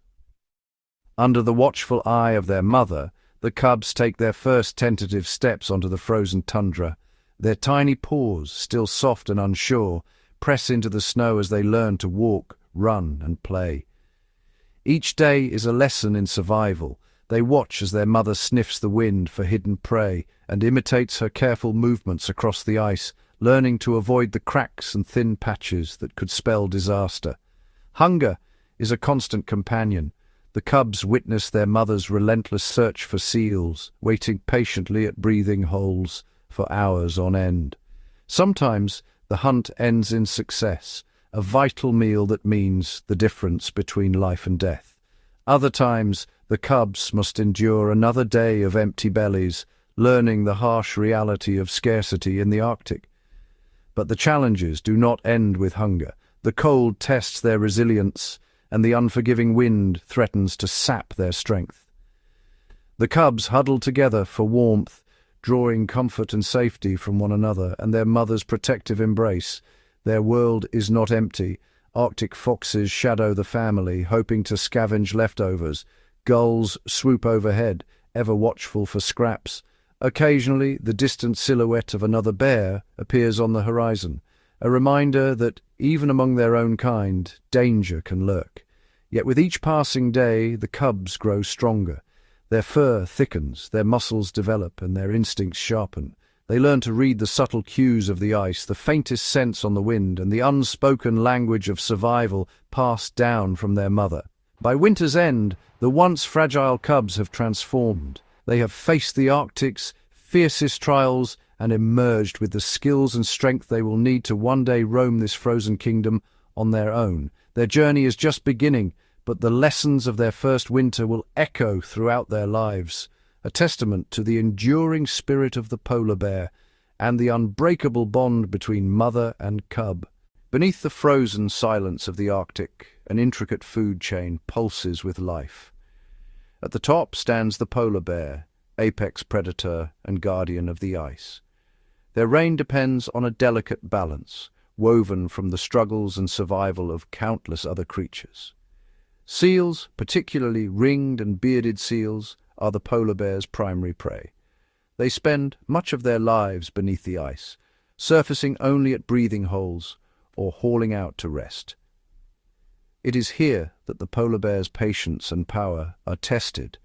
A: Under the watchful eye of their mother, the cubs take their first tentative steps onto the frozen tundra. Their tiny paws, still soft and unsure, press into the snow as they learn to walk, run, and play. Each day is a lesson in survival. They watch as their mother sniffs the wind for hidden prey and imitates her careful movements across the ice, learning to avoid the cracks and thin patches that could spell disaster. Hunger is a constant companion. The cubs witness their mother's relentless search for seals, waiting patiently at breathing holes for hours on end. Sometimes the hunt ends in success, a vital meal that means the difference between life and death. Other times, the cubs must endure another day of empty bellies, learning the harsh reality of scarcity in the Arctic. But the challenges do not end with hunger. The cold tests their resilience, and the unforgiving wind threatens to sap their strength. The cubs huddle together for warmth, drawing comfort and safety from one another and their mother's protective embrace. Their world is not empty. Arctic foxes shadow the family, hoping to scavenge leftovers. Gulls swoop overhead, ever watchful for scraps. Occasionally, the distant silhouette of another bear appears on the horizon, a reminder that, even among their own kind, danger can lurk. Yet with each passing day, the cubs grow stronger. Their fur thickens, their muscles develop, and their instincts sharpen. They learn to read the subtle cues of the ice, the faintest sense on the wind, and the unspoken language of survival passed down from their mother. By winter's end, the once fragile cubs have transformed. They have faced the Arctic's fiercest trials and emerged with the skills and strength they will need to one day roam this frozen kingdom on their own. Their journey is just beginning, but the lessons of their first winter will echo throughout their lives, a testament to the enduring spirit of the polar bear and the unbreakable bond between mother and cub. Beneath the frozen silence of the Arctic, an intricate food chain pulses with life. At the top stands the polar bear, apex predator and guardian of the ice. Their reign depends on a delicate balance, woven from the struggles and survival of countless other creatures. Seals, particularly ringed and bearded seals, are the polar bear's primary prey. They spend much of their lives beneath the ice, surfacing only at breathing holes or hauling out to rest. It is here that the polar bear's patience and power are tested,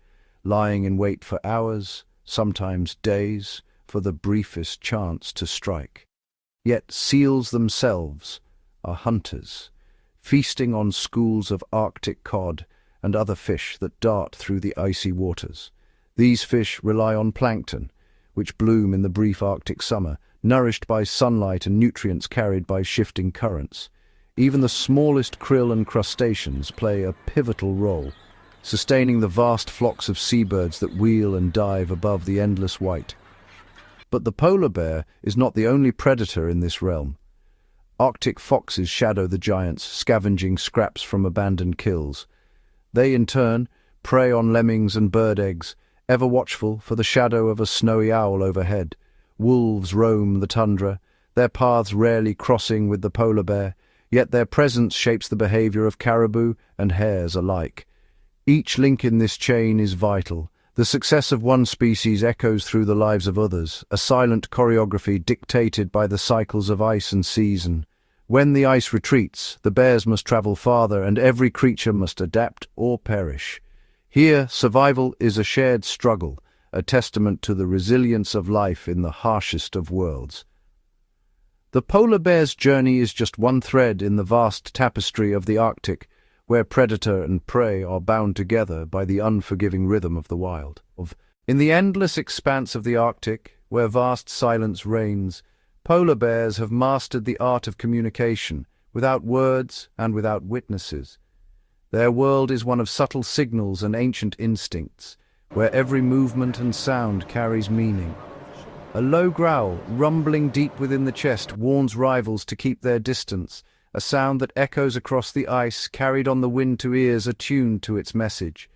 A: lying in wait for hours, sometimes days, for the briefest chance to strike. Yet seals themselves are hunters, feasting on schools of Arctic cod and other fish that dart through the icy waters. These fish rely on plankton, which bloom in the brief Arctic summer, nourished by sunlight and nutrients carried by shifting currents. Even the smallest krill and crustaceans play a pivotal role, sustaining the vast flocks of seabirds that wheel and dive above the endless white. But the polar bear is not the only predator in this realm. Arctic foxes shadow the giants, scavenging scraps from abandoned kills. They, in turn, prey on lemmings and bird eggs, ever watchful for the shadow of a snowy owl overhead. Wolves roam the tundra, their paths rarely crossing with the polar bear, yet their presence shapes the behavior of caribou and hares alike. Each link in this chain is vital. The success of one species echoes through the lives of others, a silent choreography dictated by the cycles of ice and season. When the ice retreats, the bears must travel farther, and every creature must adapt or perish. Here, survival is a shared struggle, a testament to the resilience of life in the harshest of worlds. The polar bear's journey is just one thread in the vast tapestry of the Arctic, where predator and prey are bound together by the unforgiving rhythm of the wild. In the endless expanse of the Arctic, where vast silence reigns, polar bears have mastered the art of communication, without words and without witnesses. Their world is one of subtle signals and ancient instincts, where every movement and sound carries meaning. A low growl, rumbling deep within the chest, warns rivals to keep their distance, a sound that echoes across the ice, carried on the wind to ears attuned to its message.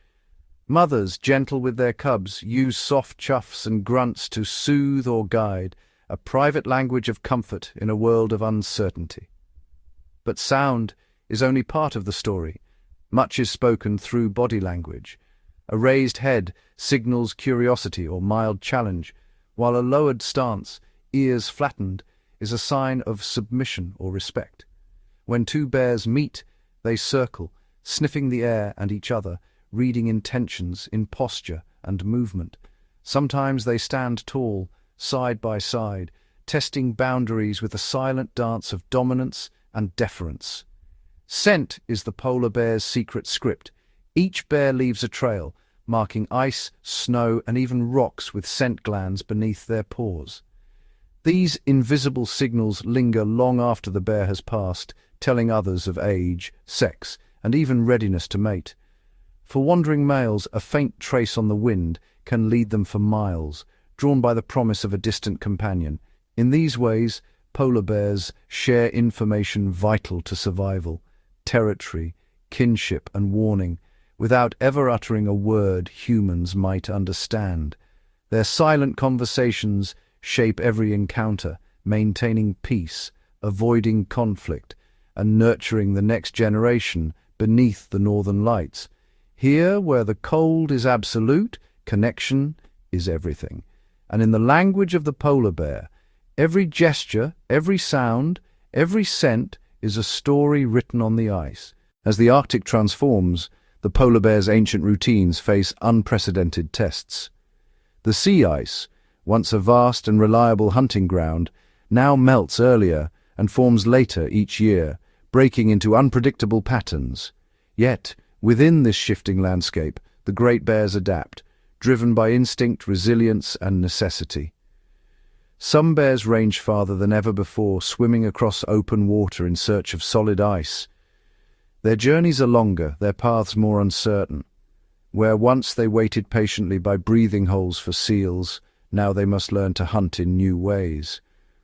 A: Mothers, gentle with their cubs, use soft chuffs and grunts to soothe or guide, a private language of comfort in a world of uncertainty. But sound is only part of the story. Much is spoken through body language. A raised head signals curiosity or mild challenge, while a lowered stance, ears flattened, is a sign of submission or respect. When two bears meet, they circle, sniffing the air and each other, reading intentions in posture and movement. Sometimes they stand tall, side by side, testing boundaries with a silent dance of dominance and deference. Scent is the polar bear's secret script. Each bear leaves a trail, marking ice, snow, and even rocks with scent glands beneath their paws. These invisible signals linger long after the bear has passed, telling others of age, sex, and even readiness to mate. For wandering males, a faint trace on the wind can lead them for miles, drawn by the promise of a distant companion. In these ways, polar bears share information vital to survival, territory, kinship, and warning, without ever uttering a word humans might understand. Their silent conversations shape every encounter, maintaining peace, avoiding conflict, and nurturing the next generation beneath the northern lights. Here, where the cold is absolute, connection is everything. And in the language of the polar bear, every gesture, every sound, every scent is a story written on the ice. As the Arctic transforms, the polar bear's ancient routines face unprecedented tests. The sea ice, once a vast and reliable hunting ground, now melts earlier and forms later each year, breaking into unpredictable patterns. Yet, within this shifting landscape, the great bears adapt, driven by instinct, resilience, and necessity. Some bears range farther than ever before, swimming across open water in search of solid ice. Their journeys are longer, their paths more uncertain. Where once they waited patiently by breathing holes for seals, now they must learn to hunt in new ways,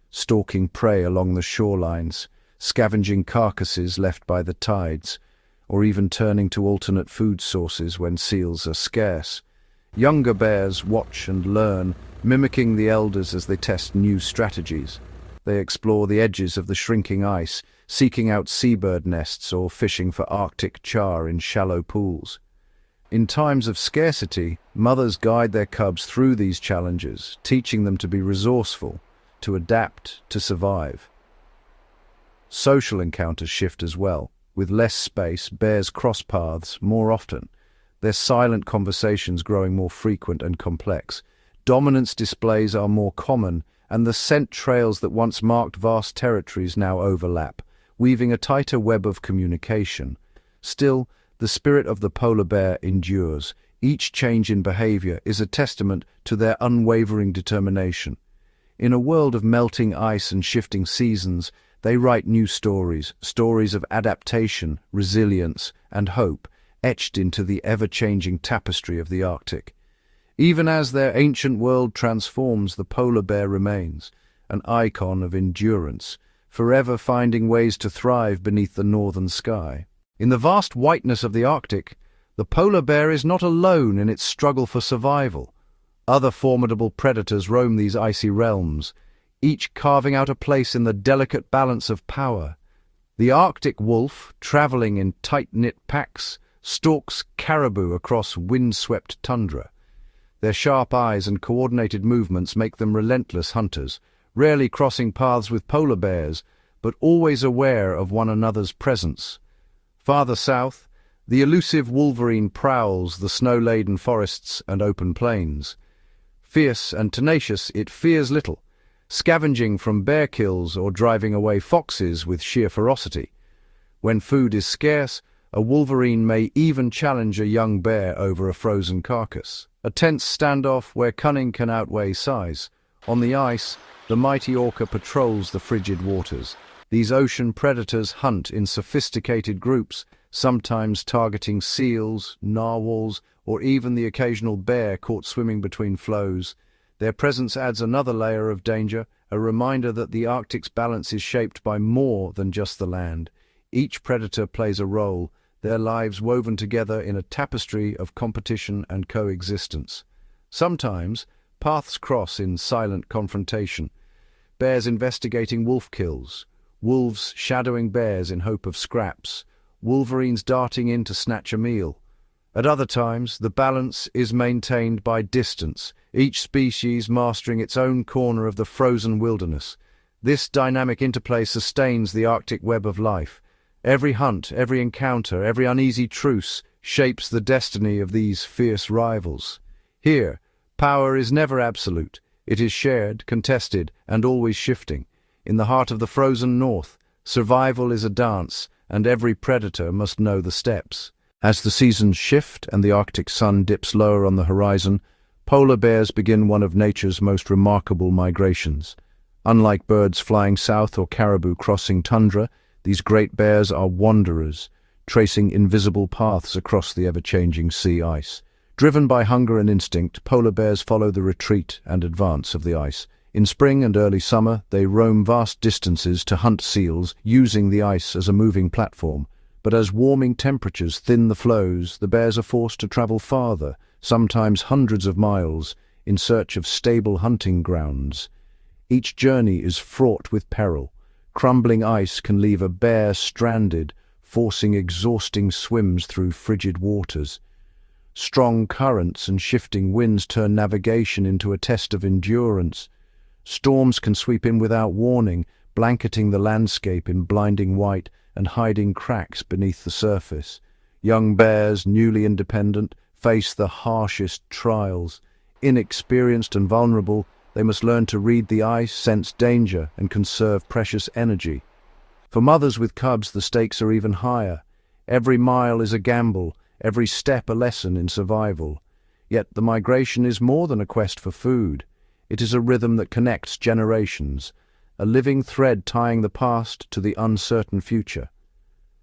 A: stalking prey along the shorelines, scavenging carcasses left by the tides, or even turning to alternate food sources when seals are scarce. Younger bears watch and learn, mimicking the elders as they test new strategies. They explore the edges of the shrinking ice, seeking out seabird nests or fishing for Arctic char in shallow pools. In times of scarcity, mothers guide their cubs through these challenges, teaching them to be resourceful, to adapt, to survive. Social encounters shift as well. With less space, bears cross paths more often, their silent conversations growing more frequent and complex. Dominance displays are more common, and the scent trails that once marked vast territories now overlap, weaving a tighter web of communication. Still, the spirit of the polar bear endures. Each change in behavior is a testament to their unwavering determination. In a world of melting ice and shifting seasons, they write new stories, stories of adaptation, resilience, and hope, etched into the ever-changing tapestry of the Arctic. Even as their ancient world transforms, the polar bear remains, an icon of endurance, forever finding ways to thrive beneath the northern sky. In the vast whiteness of the Arctic, the polar bear is not alone in its struggle for survival. Other formidable predators roam these icy realms, each carving out a place in the delicate balance of power. The Arctic wolf, traveling in tight-knit packs, stalks caribou across wind-swept tundra. Their sharp eyes and coordinated movements make them relentless hunters, rarely crossing paths with polar bears, but always aware of one another's presence. Farther south, the elusive wolverine prowls the snow-laden forests and open plains. Fierce and tenacious, it fears little, scavenging from bear kills or driving away foxes with sheer ferocity. When food is scarce, a wolverine may even challenge a young bear over a frozen carcass. A tense standoff where cunning can outweigh size. On the ice, the mighty orca patrols the frigid waters. These ocean predators hunt in sophisticated groups, sometimes targeting seals, narwhals, or even the occasional bear caught swimming between floes. Their presence adds another layer of danger, a reminder that the Arctic's balance is shaped by more than just the land. Each predator plays a role, their lives woven together in a tapestry of competition and coexistence. Sometimes, paths cross in silent confrontation. Bears investigating wolf kills, wolves shadowing bears in hope of scraps, wolverines darting in to snatch a meal. At other times, the balance is maintained by distance, each species mastering its own corner of the frozen wilderness. This dynamic interplay sustains the Arctic web of life. Every hunt, every encounter, every uneasy truce shapes the destiny of these fierce rivals. Here, power is never absolute. It is shared, contested, and always shifting. In the heart of the frozen north, survival is a dance, and every predator must know the steps. As the seasons shift and the Arctic sun dips lower on the horizon, polar bears begin one of nature's most remarkable migrations. Unlike birds flying south or caribou crossing tundra, these great bears are wanderers, tracing invisible paths across the ever-changing sea ice. Driven by hunger and instinct, polar bears follow the retreat and advance of the ice. In spring and early summer, they roam vast distances to hunt seals, using the ice as a moving platform. But as warming temperatures thin the floes, the bears are forced to travel farther, sometimes hundreds of miles, in search of stable hunting grounds. Each journey is fraught with peril. Crumbling ice can leave a bear stranded, forcing exhausting swims through frigid waters. Strong currents and shifting winds turn navigation into a test of endurance. Storms can sweep in without warning, blanketing the landscape in blinding white and hiding cracks beneath the surface. Young bears, newly independent, face the harshest trials. Inexperienced and vulnerable, they must learn to read the ice, sense danger, and conserve precious energy. For mothers with cubs, the stakes are even higher. Every mile is a gamble, every step a lesson in survival. Yet the migration is more than a quest for food. It is a rhythm that connects generations, a living thread tying the past to the uncertain future.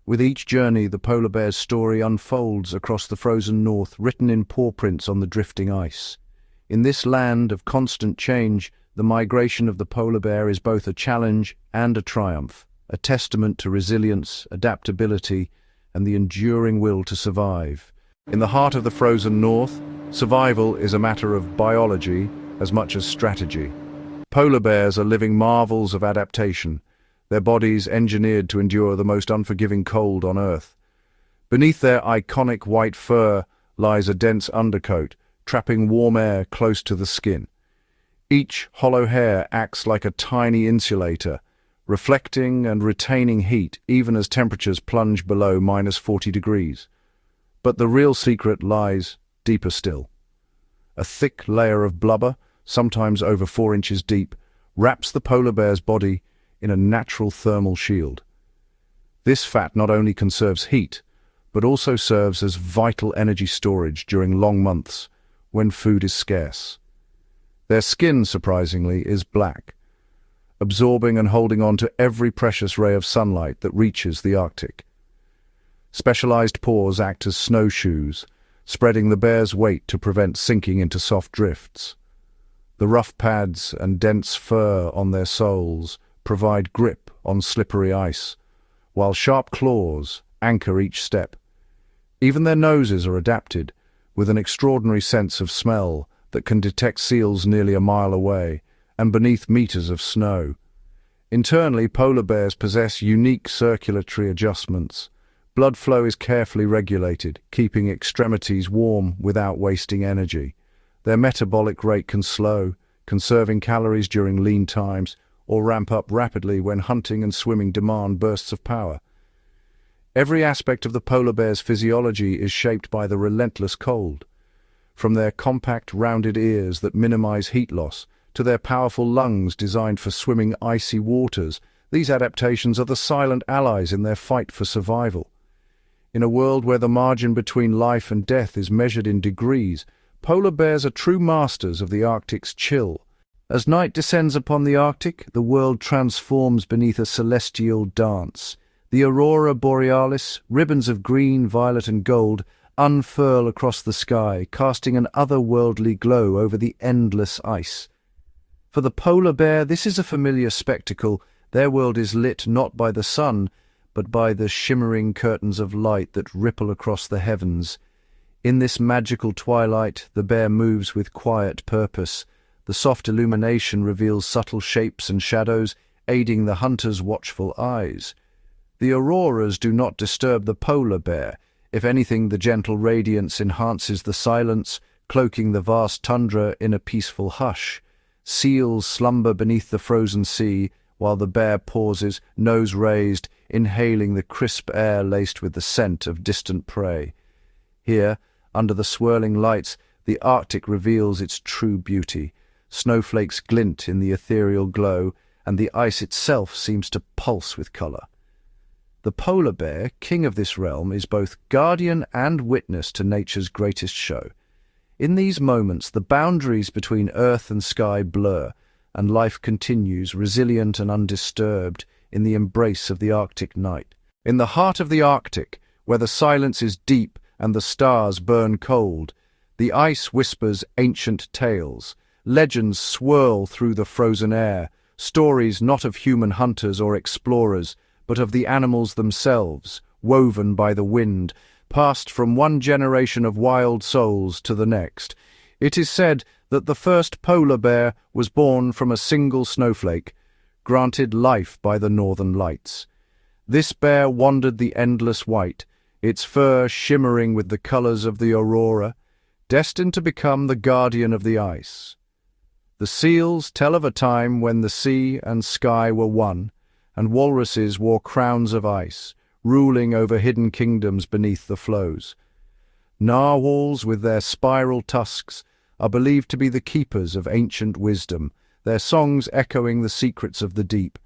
A: With each journey, the polar bear's story unfolds across the frozen north, written in paw prints on the drifting ice. In this land of constant change, the migration of the polar bear is both a challenge and a triumph, a testament to resilience, adaptability, and the enduring will to survive. In the heart of the frozen north, survival is a matter of biology as much as strategy. Polar bears are living marvels of adaptation, their bodies engineered to endure the most unforgiving cold on Earth. Beneath their iconic white fur lies a dense undercoat, trapping warm air close to the skin. Each hollow hair acts like a tiny insulator, reflecting and retaining heat even as temperatures plunge below -40 degrees. But the real secret lies deeper still. A thick layer of blubber, sometimes over 4 inches deep, wraps the polar bear's body in a natural thermal shield. This fat not only conserves heat, but also serves as vital energy storage during long months when food is scarce. Their skin, surprisingly, is black, absorbing and holding on to every precious ray of sunlight that reaches the Arctic. Specialized paws act as snowshoes, spreading the bear's weight to prevent sinking into soft drifts. The rough pads and dense fur on their soles provide grip on slippery ice, while sharp claws anchor each step. Even their noses are adapted, with an extraordinary sense of smell that can detect seals nearly a mile away and beneath meters of snow. Internally, polar bears possess unique circulatory adjustments. Blood flow is carefully regulated, keeping extremities warm without wasting energy. Their metabolic rate can slow, conserving calories during lean times, or ramp up rapidly when hunting and swimming demand bursts of power. Every aspect of the polar bear's physiology is shaped by the relentless cold. From their compact, rounded ears that minimize heat loss to their powerful lungs designed for swimming icy waters. These adaptations are the silent allies in their fight for survival. In a world where the margin between life and death is measured in degrees, polar bears are true masters of the Arctic's chill. As night descends upon the Arctic, the world transforms beneath a celestial dance. The aurora borealis, ribbons of green, violet and gold, unfurl across the sky, casting an otherworldly glow over the endless ice. For the polar bear, this is a familiar spectacle. Their world is lit not by the sun, but by the shimmering curtains of light that ripple across the heavens. In this magical twilight, the bear moves with quiet purpose. The soft illumination reveals subtle shapes and shadows, aiding the hunter's watchful eyes. The auroras do not disturb the polar bear. If anything, the gentle radiance enhances the silence, cloaking the vast tundra in a peaceful hush. Seals slumber beneath the frozen sea, while the bear pauses, nose raised, inhaling the crisp air laced with the scent of distant prey. Here, under the swirling lights, the Arctic reveals its true beauty. Snowflakes glint in the ethereal glow, and the ice itself seems to pulse with colour. The polar bear, king of this realm, is both guardian and witness to nature's greatest show. In these moments, the boundaries between earth and sky blur, and life continues, resilient and undisturbed, in the embrace of the Arctic night. In the heart of the Arctic, where the silence is deep and the stars burn cold, the ice whispers ancient tales. Legends swirl through the frozen air, stories not of human hunters or explorers, but of the animals themselves, woven by the wind, passed from one generation of wild souls to the next. It is said that the first polar bear was born from a single snowflake, granted life by the northern lights. This bear wandered the endless white, its fur shimmering with the colors of the aurora, destined to become the guardian of the ice. The seals tell of a time when the sea and sky were one, and walruses wore crowns of ice, ruling over hidden kingdoms beneath the floes. Narwhals, with their spiral tusks, are believed to be the keepers of ancient wisdom, their songs echoing the secrets of the deep.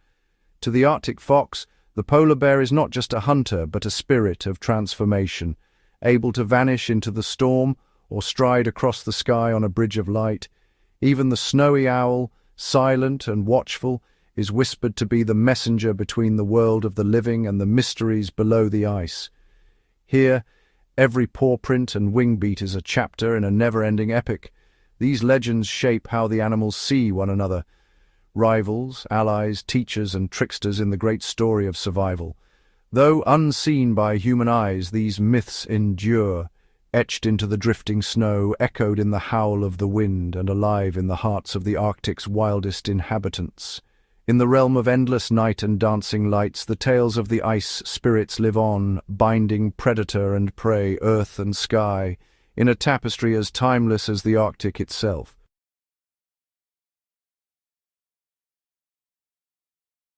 A: To the Arctic fox, the polar bear is not just a hunter, but a spirit of transformation, able to vanish into the storm or stride across the sky on a bridge of light. Even the snowy owl, silent and watchful, is whispered to be the messenger between the world of the living and the mysteries below the ice. Here, every pawprint and wingbeat is a chapter in a never-ending epic. These legends shape how the animals see one another, rivals, allies, teachers and tricksters in the great story of survival. Though unseen by human eyes, these myths endure, etched into the drifting snow, echoed in the howl of the wind, and alive in the hearts of the Arctic's wildest inhabitants. In the realm of endless night and dancing lights, the tales of the ice spirits live on, binding predator and prey, earth and sky, in a tapestry as timeless as the Arctic itself.